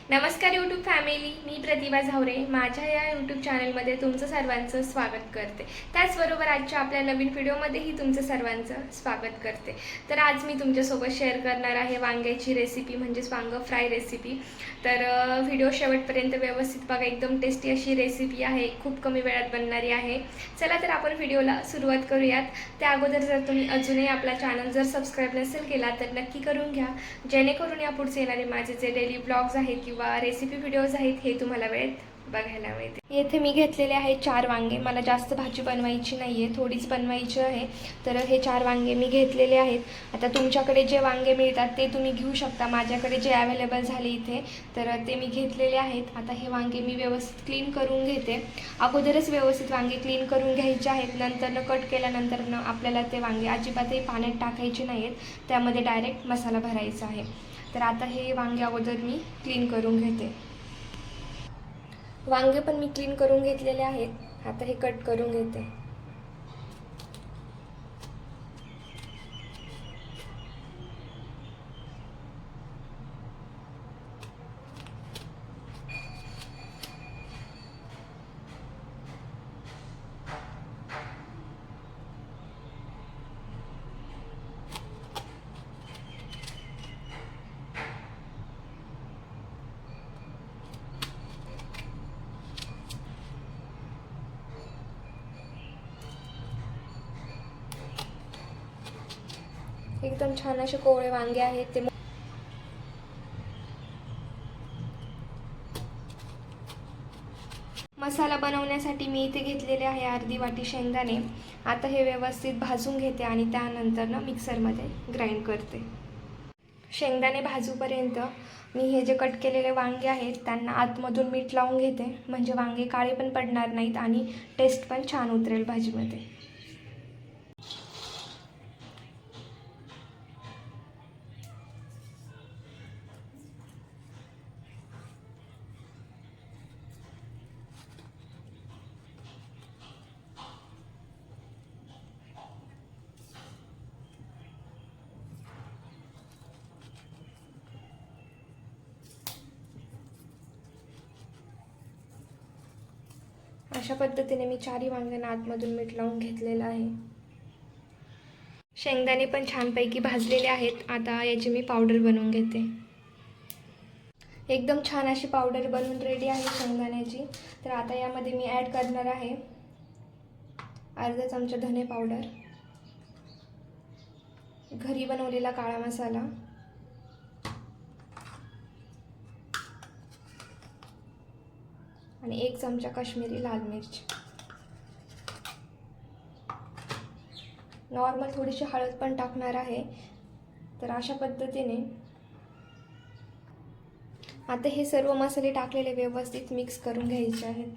नमस्कार YouTube family, मी प्रतिभा झावरे माझ्या या यूट्यूब चॅनलमध्ये तुमचं सर्वांचं स्वागत करते. त्याचबरोबर आजच्या आपल्या नवीन व्हिडिओमध्येही तुमचं सर्वांचं स्वागत करते. तर आज मी तुमच्यासोबत शेअर करणार आहे वांग्याची रेसिपी, म्हणजेच वांगं फ्राय रेसिपी. तर व्हिडिओ शेवटपर्यंत व्यवस्थित बघा, एकदम टेस्टी अशी रेसिपी आहे, खूप कमी वेळात बनणारी आहे. चला तर आपण व्हिडिओला सुरुवात करूयात. त्या अगोदर जर तुम्ही अजूनही आपला चॅनल जर सबस्क्राईब नसेल केला तर नक्की करून घ्या, जेणेकरून या पुढचे येणारे माझे जे डेली ब्लॉग्स आहेत किंवा रेसिपी व्हिडिओज आहेत हे तुम्हाला वेळेत बघायला मिळते. येथे मी घेतलेले आहे 4 वांगे. मला जास्त भाजी बनवायची नाही आहे, थोडीच बनवायची आहे. तर हे 4 वांगे मी घेतलेले आहेत. आता तुमच्याकडे जे वांगे मिळतात ते तुम्ही घेऊ शकता. माझ्याकडे जे अवेलेबल झाले इथे तर ते मी घेतलेले आहेत. आता हे वांगे मी व्यवस्थित क्लीन करून घेते. अगोदरच व्यवस्थित वांगे क्लीन करून घ्यायचे आहेत. नंतर कट केल्यानंतर आपल्याला ते वांगे अजिबातही पाण्यात टाकायचे नाही आहेत, त्यामध्ये डायरेक्ट मसाला भरायचा आहे. तर आता हे वांगे अगोदर मी क्लीन करून घेते. वांगे पण मी क्लीन करून घेतलेले आहेत. आता हे कट करून घेते. एकदम छान असे कोवळे वांगे आहेत ते. मसाला बनवण्यासाठी मी इथे घेतलेले आहे अर्धी वाटी शेंगदाणे. आता हे व्यवस्थित भाजून घेते आणि त्यानंतर मिक्सरमध्ये ग्राइंड करते. शेंगदाणे भाजूपर्यंत मी हे जे कट केलेले वांगे आहेत त्यांना आतमधून मीठ लावून घेते, म्हणजे वांगे काळे पण पडणार नाहीत आणि टेस्ट पण छान उतरेल भाजीमध्ये. अशा पद्धतीने मी 4ही वांग्यांना आतमधून मीठ लावून घेतलेलं आहे. शेंगदाणे पण छानपैकी भाजलेले आहेत. आता याची मी पावडर बनवून घेते. एकदम छान अशी पावडर बनवून रेडी आहे शेंगदाण्याची. तर आता यामध्ये मी ॲड करणार आहे अर्धा चमचा धने पावडर, घरी बनवलेला काळा मसाला, आणि 1 चमचा काश्मीरी लाल मिर्च. नॉर्मल थोडीशी हळद पण टाकणार आहे. तर अशा पद्धतीने आता हे सर्व मसाले टाकलेले व्यवस्थित मिक्स करून घ्यायचे आहेत.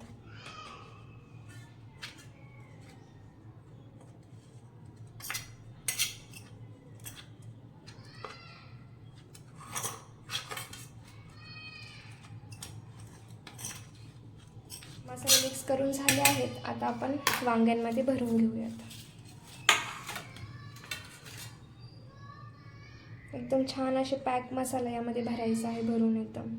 मसाले मिक्स करून झाले आहेत. आता आपण वांग्यांमध्ये भरून घेऊयात. एकदम छान असे पॅक मसाला यामध्ये भरायचा आहे, भरून एकदम.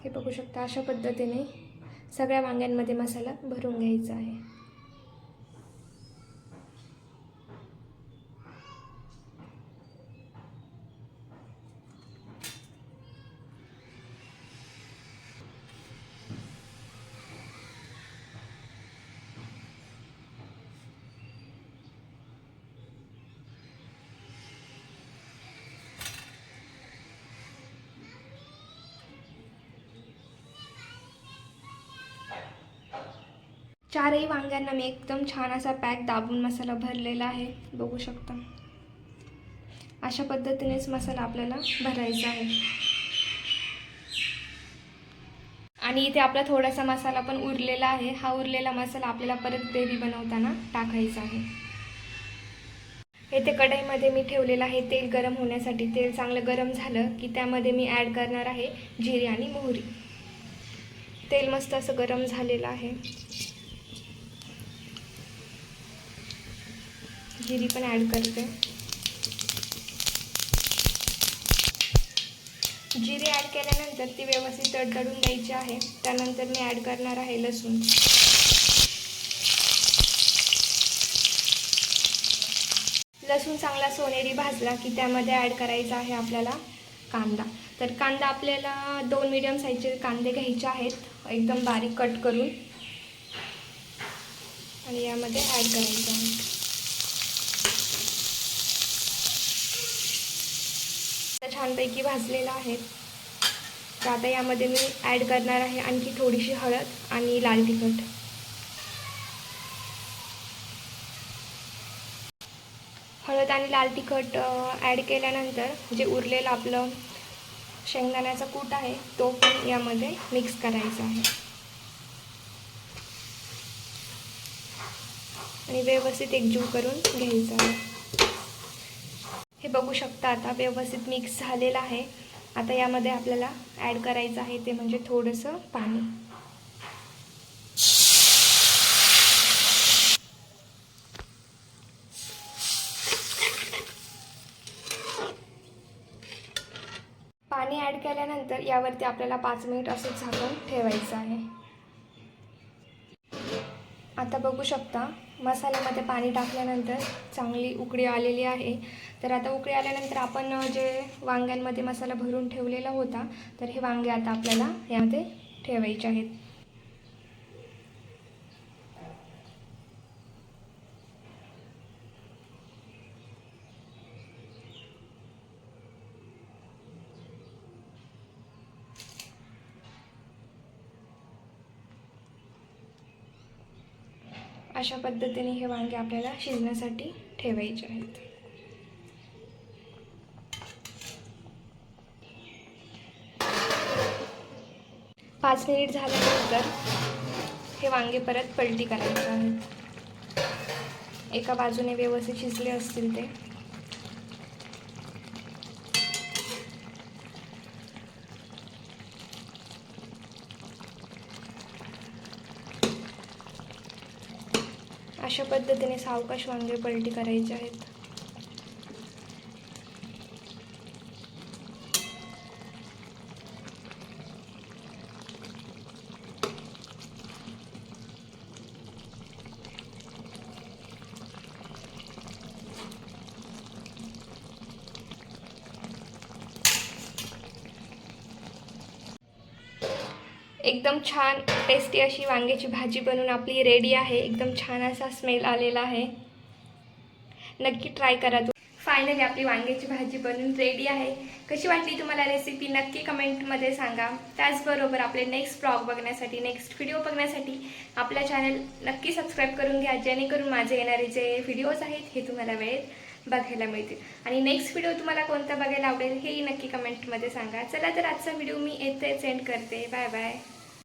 हे बघू शकता, अशा पद्धतीने सगळ्या वांग्यांमध्ये मसाला भरून घ्यायचा आहे. चारही वांग्यांना मी एकदम छान असा पॅक दाबून मसाला भरलेला आहे, बघू शकता. अशा पद्धतीनेच मसाला आपल्याला भरायचा आहे. आणि इथे आपला थोडासा मसाला पण उरलेला आहे. हा उरलेला मसाला आपल्याला परत ग्रेव्ही बनवताना टाकायचा आहे. इथे कढईमध्ये मी ठेवलेलं आहे तेल गरम होण्यासाठी. तेल चांगलं गरम झालं की त्यामध्ये मी ॲड करणार आहे जिरे आणि मोहरी. तेल मस्त असं गरम झालेलं आहे. जिरी पण ॲड करते. जिरे ॲड केल्यानंतर ती व्यवस्थित तडतडून द्यायची आहे. त्यानंतर मी ॲड करणार आहे लसूण. लसूण चांगला सोनेरी भाजला की त्यामध्ये ॲड करायचा आहे आपल्याला कांदा. तर कांदा आपल्याला 2 मीडियम साईजचे कांदे घ्यायचे आहेत, एकदम बारीक कट करून, आणि यामध्ये ॲड करायचं आहे. छानपैकी भाजलेला आहे. तर आता यामध्ये मी ॲड करणार आहे आणखी थोडीशी हळद आणि लाल तिखट. हळद आणि लाल तिखट ॲड केल्यानंतर जे उरलेलं आपलं शेंगदाण्याचा कूट आहे तो पण यामध्ये मिक्स करायचा आहे आणि व्यवस्थित एकजीव करून घ्यायचा आहे. हे बघू शकता आता व्यवस्थित मिक्स झालेलं आहे. आता यामध्ये आपल्याला ॲड करायचं आहे ते म्हणजे थोडंसं पाणी. पाणी ॲड केल्यानंतर यावरती आपल्याला 5 मिनिट असं झाकून ठेवायचं आहे. आता बघू शकता मसाल्यामध्ये पाणी टाकल्यानंतर चांगली उकळी आलेली आहे. तर आता उकळी आल्यानंतर आपण जे वांग्यांमध्ये मसाला भरून ठेवलेला होता तर हे वांगे आता आपल्याला यामध्ये ठेवायचे आहेत. अशा पद्धतीने हे वांगे आपल्याला शिजण्यासाठी ठेवायचे आहेत. पाच मिनिट झाल्यानंतर हे वांगे परत पलटी करायचे आहेत. एका बाजूने व्यवस्थित शिजले असतील ते. अशा पद्धतीने सावकाश वांगे पलटी करायचे आहेत. एकदम छान टेस्टी अशी वांग्याची भाजी बनवून आपली रेडी आहे. एकदम छान असा स्मेल आलेला आहे. नक्की ट्राय करा. फायनली आपली वांग्याची भाजी बनवून रेडी आहे. कशी वाटली तुम्हाला रेसिपी नक्की कमेंटमध्ये सांगा. त्याचबरोबर आपले नेक्स्ट ब्लॉग बघण्यासाठी, नेक्स्ट व्हिडिओ बघण्यासाठी आपल्या चॅनल नक्की सबस्क्राईब करून घ्या, जेणेकरून माझे येणारे जे व्हिडिओज आहेत हे तुम्हाला वेळेत बघायला मिळतील. आणि नेक्स्ट व्हिडिओ तुम्हाला कोणता बघायला आवडेल हेही नक्की कमेंटमध्ये सांगा. चला तर आजचा व्हिडिओ मी येथे सेंड करते. Bye bye.